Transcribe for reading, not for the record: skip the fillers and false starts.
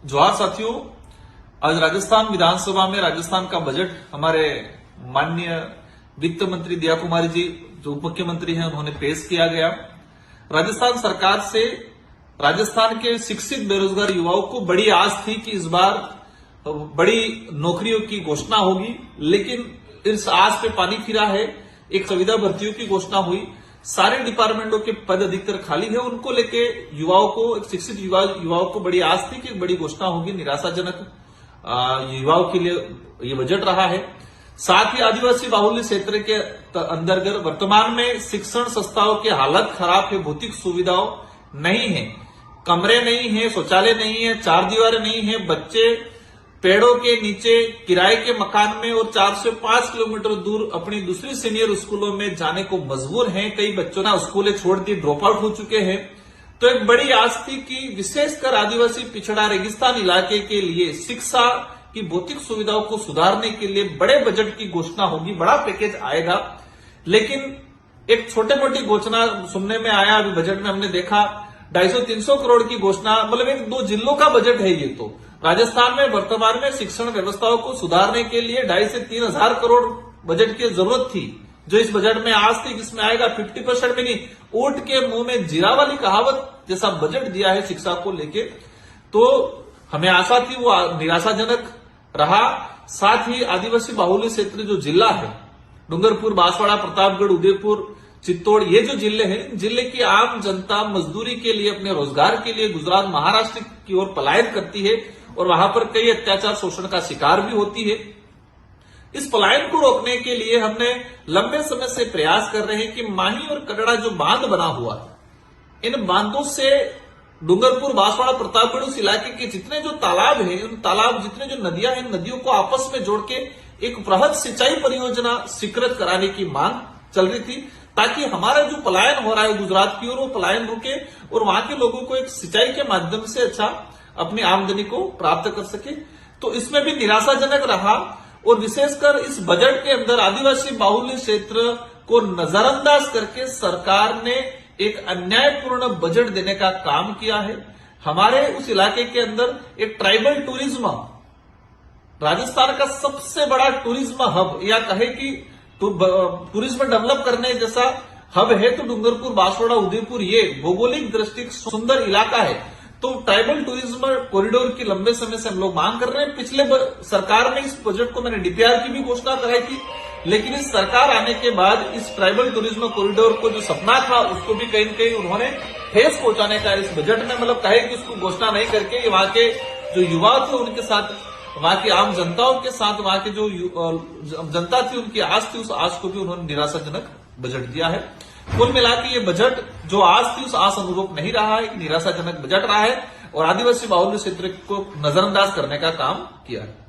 जोहार साथियों, आज राजस्थान विधानसभा में राजस्थान का बजट हमारे माननीय वित्त मंत्री दिया कुमारी जी जो उप मुख्यमंत्री हैं उन्होंने पेश किया गया। राजस्थान सरकार से राजस्थान के शिक्षित बेरोजगार युवाओं को बड़ी आस थी कि इस बार बड़ी नौकरियों की घोषणा होगी, लेकिन इस आस पे पानी फिरा है। एक संविदा भर्तियों की घोषणा हुई, सारे डिपार्टमेंटों के पद अधिकतर खाली है, उनको लेके युवाओं को, शिक्षित युवाओं को बड़ी आस थी कि बड़ी घोषणा होगी। निराशाजनक युवाओं के लिए ये बजट रहा है। साथ ही आदिवासी बाहुल्य क्षेत्र के अंतर्गत वर्तमान में शिक्षण संस्थाओं की हालत खराब है, भौतिक सुविधाओं नहीं है, कमरे नहीं है, शौचालय नहीं है, चार दीवारें नहीं है, बच्चे पेड़ों के नीचे किराए के मकान में और 4 से 5 किलोमीटर दूर अपनी दूसरी सीनियर स्कूलों में जाने को मजबूर हैं। कई बच्चों ने स्कूलें छोड़ दी, ड्रॉप आउट हो चुके हैं। तो एक बड़ी आस थी कि विशेषकर आदिवासी पिछड़ा रेगिस्तान इलाके के लिए शिक्षा की भौतिक सुविधाओं को सुधारने के लिए बड़े बजट की घोषणा होगी, बड़ा पैकेज आएगा। लेकिन एक छोटे मोटी घोषणा सुनने में आया। अभी बजट में हमने देखा 250-300 करोड़ की घोषणा, मतलब 1-2 जिलों का बजट है ये। तो राजस्थान में वर्तमान में शिक्षण व्यवस्थाओं को सुधारने के लिए 2,500 से 3,000 करोड़ बजट की जरूरत थी, जो इस बजट में आज थी, जिसमें आएगा 50% में नहीं। ऊंट के मुंह में जीरा वाली कहावत जैसा बजट दिया है शिक्षा को लेके। तो हमें आशा थी, वो निराशाजनक रहा। साथ ही आदिवासी बाहुल्य क्षेत्र जो जिला है, डूंगरपुर, बांसवाड़ा, प्रतापगढ़, उदयपुर, चित्तौड़, ये जो जिले हैं, जिले की आम जनता मजदूरी के लिए, अपने रोजगार के लिए गुजरात, महाराष्ट्र की ओर पलायन करती है और वहां पर कई अत्याचार, शोषण का शिकार भी होती है। इस पलायन को रोकने के लिए हमने लंबे समय से प्रयास कर रहे हैं कि माही और कटड़ा जो बांध बना हुआ है, इन बांधों से डूंगरपुर, बांसवाड़ा, प्रतापगढ़ उस इलाके के जितने जो तालाब हैं, उन तालाब, जितने जो नदियां हैं, नदियों को आपस में जोड़ के एक बृहद सिंचाई परियोजना स्वीकृत कराने की मांग चल रही थी, ताकि हमारा जो पलायन हो रहा है गुजरात की ओर, वो पलायन रुके और वहां के लोगों को एक सिंचाई के माध्यम से अच्छा अपनी आमदनी को प्राप्त कर सके। तो इसमें भी निराशाजनक रहा। और विशेषकर इस बजट के अंदर आदिवासी बाहुल्य क्षेत्र को नजरअंदाज करके सरकार ने एक अन्यायपूर्ण बजट देने का काम किया है। हमारे उस इलाके के अंदर एक ट्राइबल टूरिज्म, राजस्थान का सबसे बड़ा टूरिज्म हब, या कहे कि टूरिज्म डेवलप करने जैसा हब है, तो डूंगरपुर, बांसवाड़ा, उदयपुर ये भौगोलिक दृष्टि सुंदर इलाका है। तो ट्राइबल टूरिज्म कॉरिडोर की लंबे समय से हम लोग मांग कर रहे हैं। पिछले सरकार में इस बजट को मैंने डीपीआर की भी घोषणा कराई थी, लेकिन इस सरकार आने के बाद इस ट्राइबल टूरिज्म कॉरिडोर को जो सपना था, उसको भी कहीं न कहीं उन्होंने ठेस पहुंचाने का इस बजट में, मतलब कहे कि उसको घोषणा नहीं करके वहां के जो युवा थे उनके साथ, वहां की आम जनताओं के साथ, वहां की जो जनता थी उनकी आस थी, उस आस को भी उन्होंने निराशाजनक बजट दिया है। कुल मिला के ये बजट जो आस थी उस आस अनुरूप नहीं रहा है, निराशाजनक बजट रहा है और आदिवासी बाहुल्य क्षेत्र को नजरअंदाज करने का काम किया है।